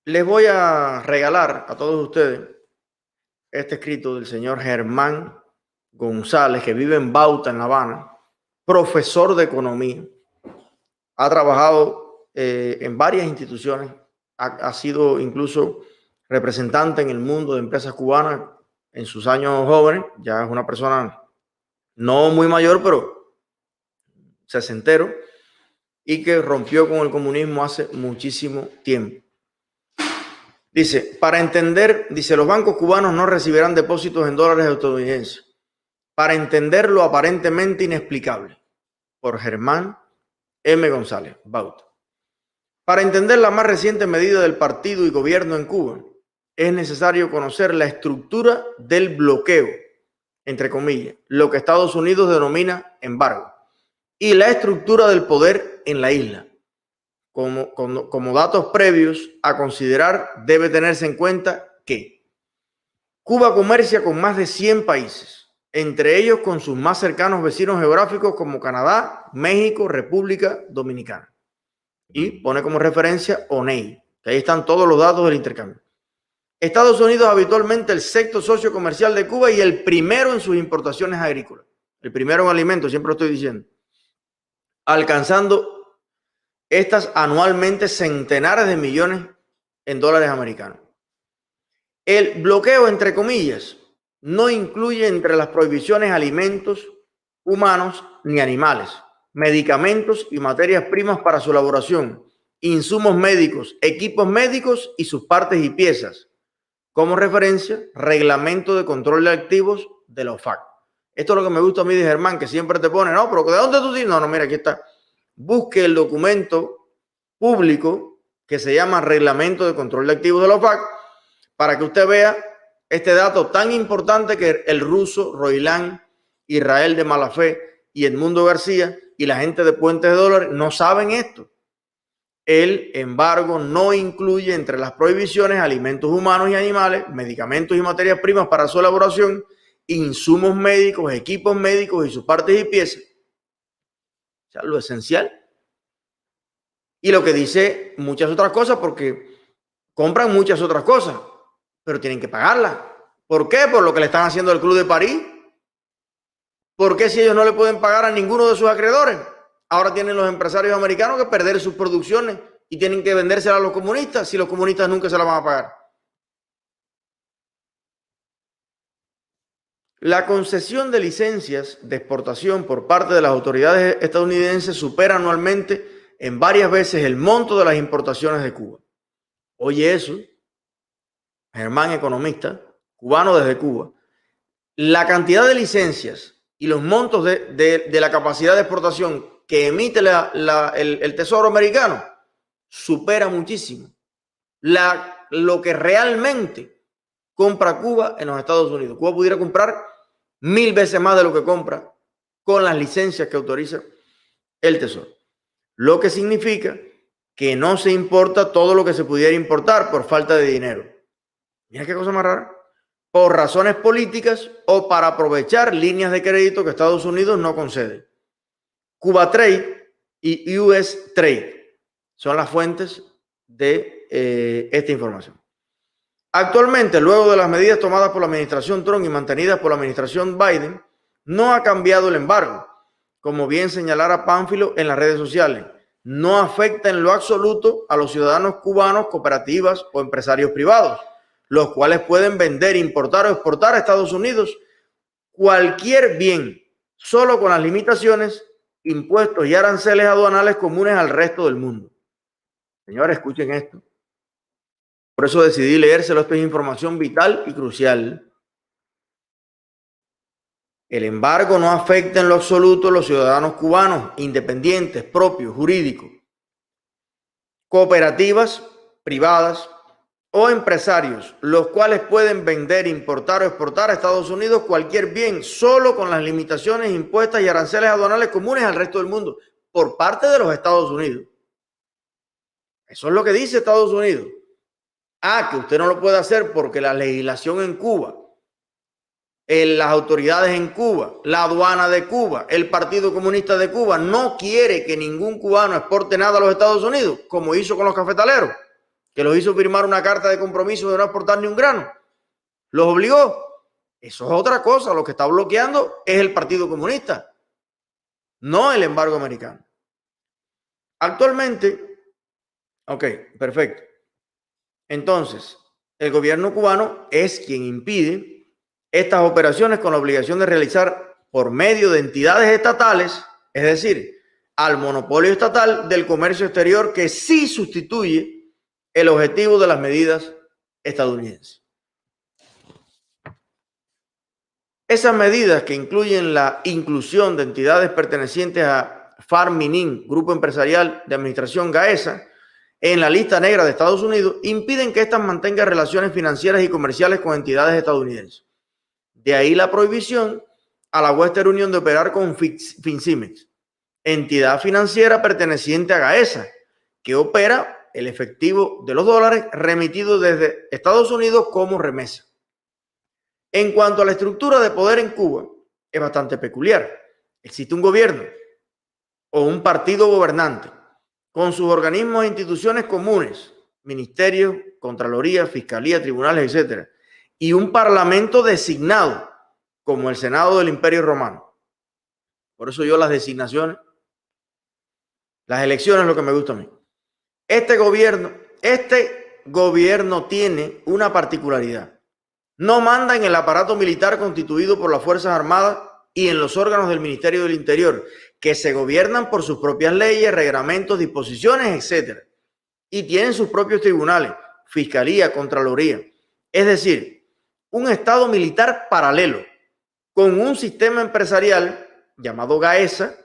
Les voy a regalar a todos ustedes este escrito del señor Germán González, que vive en Bauta, en La Habana, profesor de economía. Ha trabajado en varias instituciones, ha sido incluso representante en el mundo de empresas cubanas en sus años jóvenes. Ya es una persona no muy mayor, pero sesentero, y que rompió con el comunismo hace muchísimo tiempo. Dice, los bancos cubanos no recibirán depósitos en dólares estadounidenses. Para entender lo aparentemente inexplicable. Por Germán M. González, Bauta. Para entender la más reciente medida del partido y gobierno en Cuba, es necesario conocer la estructura del bloqueo, entre comillas, lo que Estados Unidos denomina embargo, y la estructura del poder en la isla. Como datos previos a considerar, debe tenerse en cuenta que Cuba comercia con más de 100 países, entre ellos con sus más cercanos vecinos geográficos como Canadá, México, República Dominicana. Y pone como referencia ONEI, que ahí están todos los datos del intercambio. Estados Unidos habitualmente el sexto socio comercial de Cuba y el primero en sus importaciones agrícolas. El primero en alimentos, siempre lo estoy diciendo. Alcanzando estas anualmente centenares de millones en dólares americanos. El bloqueo, entre comillas, no incluye entre las prohibiciones alimentos humanos ni animales, medicamentos y materias primas para su elaboración, insumos médicos, equipos médicos y sus partes y piezas. Como referencia, Reglamento de Control de Activos de la OFAC. Esto es lo que me gusta a mí de Germán, que siempre te pone, no, pero ¿de dónde tú tienes? No, mira, aquí está. Busque el documento público que se llama Reglamento de Control de Activos de la OFAC para que usted vea este dato tan importante que el ruso Roilán, Israel de Malafé y Edmundo García y la gente de Puentes de Dólares no saben esto. El embargo no incluye entre las prohibiciones alimentos humanos y animales, medicamentos y materias primas para su elaboración, insumos médicos, equipos médicos y sus partes y piezas. O sea, lo esencial. Y lo que dice muchas otras cosas, porque compran muchas otras cosas, pero tienen que pagarlas. ¿Por qué? Por lo que le están haciendo al Club de París. ¿Por qué si ellos no le pueden pagar a ninguno de sus acreedores? Ahora tienen los empresarios americanos que perder sus producciones y tienen que vendérselas a los comunistas si los comunistas nunca se las van a pagar. La concesión de licencias de exportación por parte de las autoridades estadounidenses supera anualmente en varias veces el monto de las importaciones de Cuba. Oye eso, Germán, economista, cubano desde Cuba. La cantidad de licencias y los montos de la capacidad de exportación que emite el Tesoro americano supera muchísimo lo que realmente compra Cuba en los Estados Unidos. Cuba pudiera comprar 1000 veces más de lo que compra con las licencias que autoriza el Tesoro. Lo que significa que no se importa todo lo que se pudiera importar por falta de dinero. Mira qué cosa más rara. Por razones políticas o para aprovechar líneas de crédito que Estados Unidos no concede. Cuba Trade y US Trade son las fuentes de esta información. Actualmente, luego de las medidas tomadas por la administración Trump y mantenidas por la administración Biden, no ha cambiado el embargo. Como bien señalara Pánfilo en las redes sociales, no afecta en lo absoluto a los ciudadanos cubanos, cooperativas o empresarios privados, los cuales pueden vender, importar o exportar a Estados Unidos cualquier bien, solo con las limitaciones, impuestos y aranceles aduanales comunes al resto del mundo. Señores, escuchen esto. Por eso decidí leérselo. Esto es información vital y crucial. El embargo no afecta en lo absoluto a los ciudadanos cubanos, independientes, propios, jurídicos, cooperativas privadas o empresarios, los cuales pueden vender, importar o exportar a Estados Unidos cualquier bien, solo con las limitaciones impuestas y aranceles aduanales comunes al resto del mundo, por parte de los Estados Unidos. Eso es lo que dice Estados Unidos. Que usted no lo puede hacer porque la legislación en Cuba, las autoridades en Cuba, la aduana de Cuba, el Partido Comunista de Cuba no quiere que ningún cubano exporte nada a los Estados Unidos, como hizo con los cafetaleros. que los hizo firmar una carta de compromiso de no exportar ni un grano. Los obligó. Eso es otra cosa. Lo que está bloqueando es el Partido Comunista, no el embargo americano. Actualmente, ok, perfecto. Entonces, el gobierno cubano es quien impide estas operaciones con la obligación de realizar por medio de entidades estatales, es decir, al monopolio estatal del comercio exterior, que sí sustituye el objetivo de las medidas estadounidenses. Esas medidas, que incluyen la inclusión de entidades pertenecientes a Farminin, Grupo Empresarial de Administración GAESA, en la lista negra de Estados Unidos, impiden que éstas mantengan relaciones financieras y comerciales con entidades estadounidenses. De ahí la prohibición a la Western Union de operar con Fincimex, entidad financiera perteneciente a GAESA, que opera el efectivo de los dólares remitidos desde Estados Unidos como remesa. En cuanto a la estructura de poder en Cuba, es bastante peculiar. Existe un gobierno o un partido gobernante con sus organismos e instituciones comunes, ministerios, contraloría, fiscalía, tribunales, etc., y un parlamento designado, como el Senado del Imperio Romano. Por eso yo las designaciones, las elecciones es lo que me gusta a mí. Este gobierno tiene una particularidad. No manda en el aparato militar constituido por las Fuerzas Armadas y en los órganos del Ministerio del Interior, que se gobiernan por sus propias leyes, reglamentos, disposiciones, etc. Y tienen sus propios tribunales, fiscalía, contraloría. Es decir, un Estado militar paralelo, con un sistema empresarial llamado GAESA,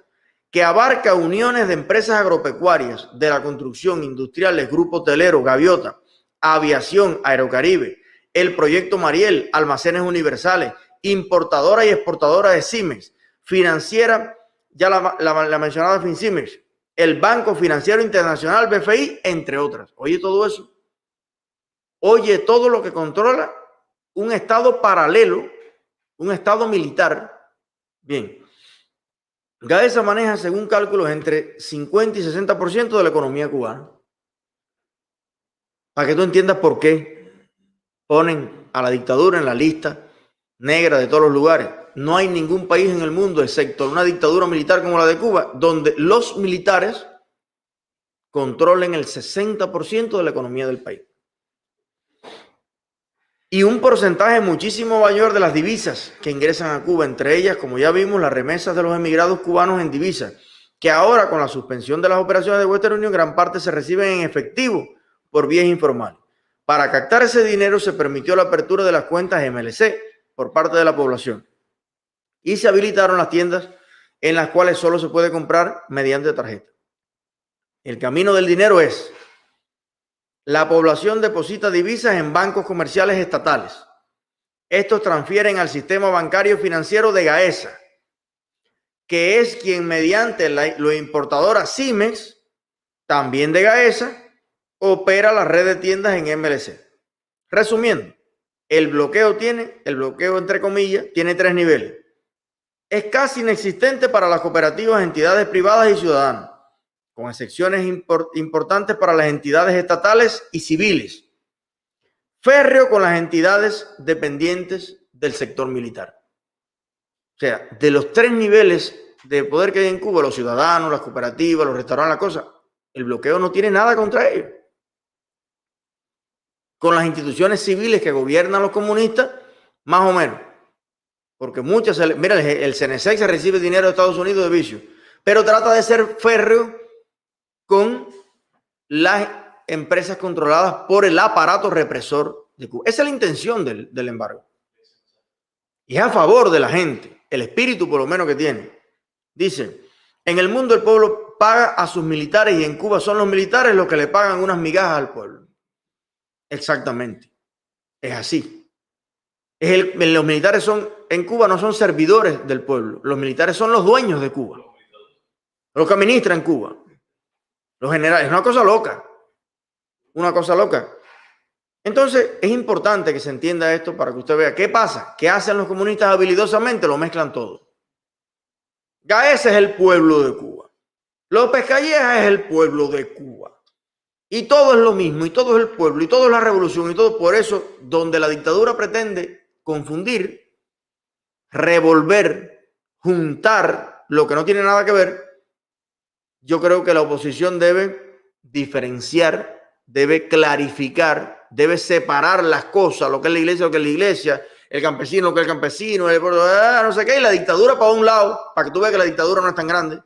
que abarca uniones de empresas agropecuarias, de la construcción, industriales, grupo hotelero, Gaviota, aviación, Aerocaribe, el proyecto Mariel, almacenes universales, importadora y exportadora de Siemens, financiera, ya la mencionada Fincimex, el Banco Financiero Internacional, BFI, entre otras. Oye todo eso. Oye todo lo que controla un Estado paralelo, un Estado militar. Bien. GAESA maneja, según cálculos, entre 50 y 60% de la economía cubana. Para que tú entiendas por qué ponen a la dictadura en la lista negra de todos los lugares. No hay ningún país en el mundo, excepto una dictadura militar como la de Cuba, donde los militares controlen el 60% de la economía del país. Y un porcentaje muchísimo mayor de las divisas que ingresan a Cuba, entre ellas, como ya vimos, las remesas de los emigrados cubanos en divisas, que ahora, con la suspensión de las operaciones de Western Union, gran parte se reciben en efectivo por vías informales. Para captar ese dinero se permitió la apertura de las cuentas MLC por parte de la población y se habilitaron las tiendas en las cuales solo se puede comprar mediante tarjeta. El camino del dinero es: la población deposita divisas en bancos comerciales estatales. Estos transfieren al sistema bancario financiero de GAESA, que es quien, mediante la importadora Siemens, también de GAESA, opera la red de tiendas en MLC. Resumiendo, el bloqueo entre comillas, tiene 3 niveles. Es casi inexistente para las cooperativas, entidades privadas y ciudadanos, con excepciones importantes para las entidades estatales y civiles. Férreo con las entidades dependientes del sector militar. O sea, de los 3 niveles de poder que hay en Cuba, los ciudadanos, las cooperativas, los restaurantes, la cosa, el bloqueo no tiene nada contra ellos. Con las instituciones civiles que gobiernan los comunistas, más o menos. Porque muchas, mira, el CNSEC se recibe dinero de Estados Unidos de vicio, pero trata de ser férreo con las empresas controladas por el aparato represor de Cuba. Esa es la intención del embargo. Y es a favor de la gente, el espíritu por lo menos que tiene. Dice, en el mundo el pueblo paga a sus militares y en Cuba son los militares los que le pagan unas migajas al pueblo. Exactamente. Es así. Los militares en Cuba no son servidores del pueblo. Los militares son los dueños de Cuba. Los que administran Cuba. Los generales. Es una cosa loca. Una cosa loca. Entonces, es importante que se entienda esto para que usted vea qué pasa. ¿Qué hacen los comunistas habilidosamente? Lo mezclan todo. GAESA es el pueblo de Cuba. López Calleja es el pueblo de Cuba. Y todo es lo mismo, y todo es el pueblo, y todo es la revolución, y todo. Por eso, donde la dictadura pretende confundir, revolver, juntar lo que no tiene nada que ver, yo creo que la oposición debe diferenciar, debe clarificar, debe separar las cosas, lo que es la iglesia, lo que es la iglesia, el campesino, lo que es el campesino, no sé qué, y la dictadura para un lado, para que tú veas que la dictadura no es tan grande.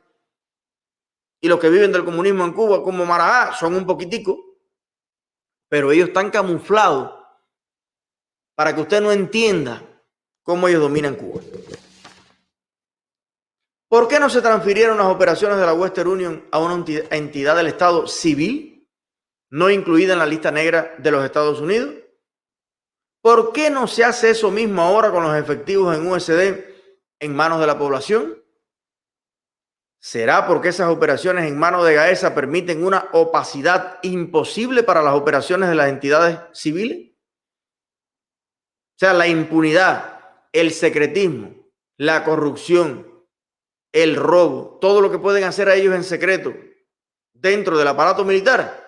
Y los que viven del comunismo en Cuba, como Marajá, son un poquitico, pero ellos están camuflados para que usted no entienda cómo ellos dominan Cuba. ¿Por qué no se transfirieron las operaciones de la Western Union a una entidad del Estado civil, no incluida en la lista negra de los Estados Unidos? ¿Por qué no se hace eso mismo ahora con los efectivos en USD en manos de la población? ¿Será porque esas operaciones en manos de Gaesa permiten una opacidad imposible para las operaciones de las entidades civiles? O sea, la impunidad, el secretismo, la corrupción, el robo, todo lo que pueden hacer a ellos en secreto dentro del aparato militar,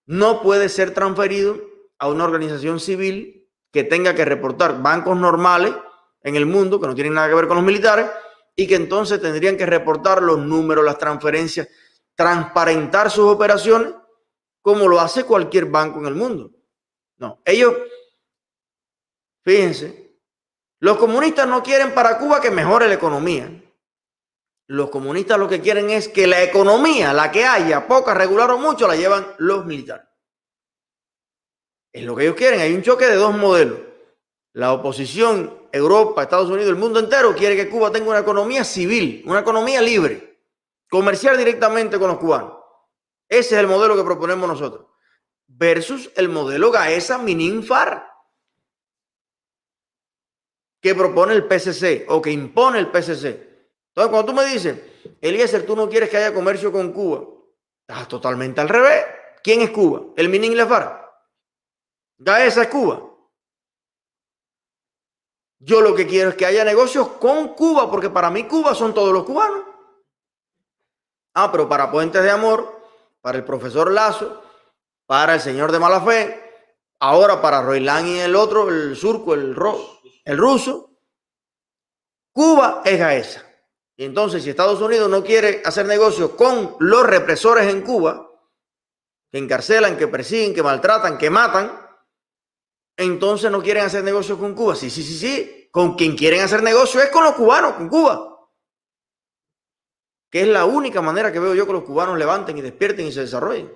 no puede ser transferido a una organización civil que tenga que reportar bancos normales en el mundo que no tienen nada que ver con los militares y que entonces tendrían que reportar los números, las transferencias, transparentar sus operaciones como lo hace cualquier banco en el mundo. No, ellos, fíjense, los comunistas no quieren para Cuba que mejore la economía. Los comunistas lo que quieren es que la economía, la que haya, poca, regular o mucho, la llevan los militares. Es lo que ellos quieren. Hay un choque de dos modelos. La oposición, Europa, Estados Unidos, el mundo entero quiere que Cuba tenga una economía civil, una economía libre, comerciar directamente con los cubanos. Ese es el modelo que proponemos nosotros. Versus el modelo Gaesa-Minin-FARC que propone el PCC o que impone el PCC. Entonces, cuando tú me dices, Eliezer, tú no quieres que haya comercio con Cuba, estás totalmente al revés. ¿Quién es Cuba? ¿El Minin y la FARC? Gaesa es Cuba. Yo lo que quiero es que haya negocios con Cuba, porque para mí Cuba son todos los cubanos. Ah, pero para Puentes de Amor, para el profesor Lazo, para el señor de mala fe, ahora para Roilán y el otro, el surco, el ruso, Cuba es Gaesa. Y entonces, si Estados Unidos no quiere hacer negocios con los represores en Cuba, que encarcelan, que persiguen, que maltratan, que matan, entonces no quieren hacer negocios con Cuba. Sí. Con quien quieren hacer negocios es con los cubanos, con Cuba. Que es la única manera que veo yo que los cubanos levanten y despierten y se desarrollen.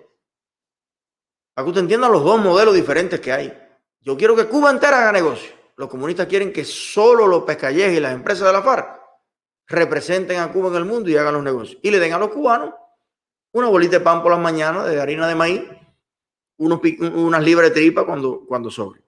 Para que usted entienda los dos modelos diferentes que hay. Yo quiero que Cuba entera haga negocios. Los comunistas quieren que solo los pescallejes y las empresas de la FARC representen a Cuba en el mundo y hagan los negocios. Y le den a los cubanos una bolita de pan por las mañanas, de harina de maíz, unas libras de tripa cuando sobre.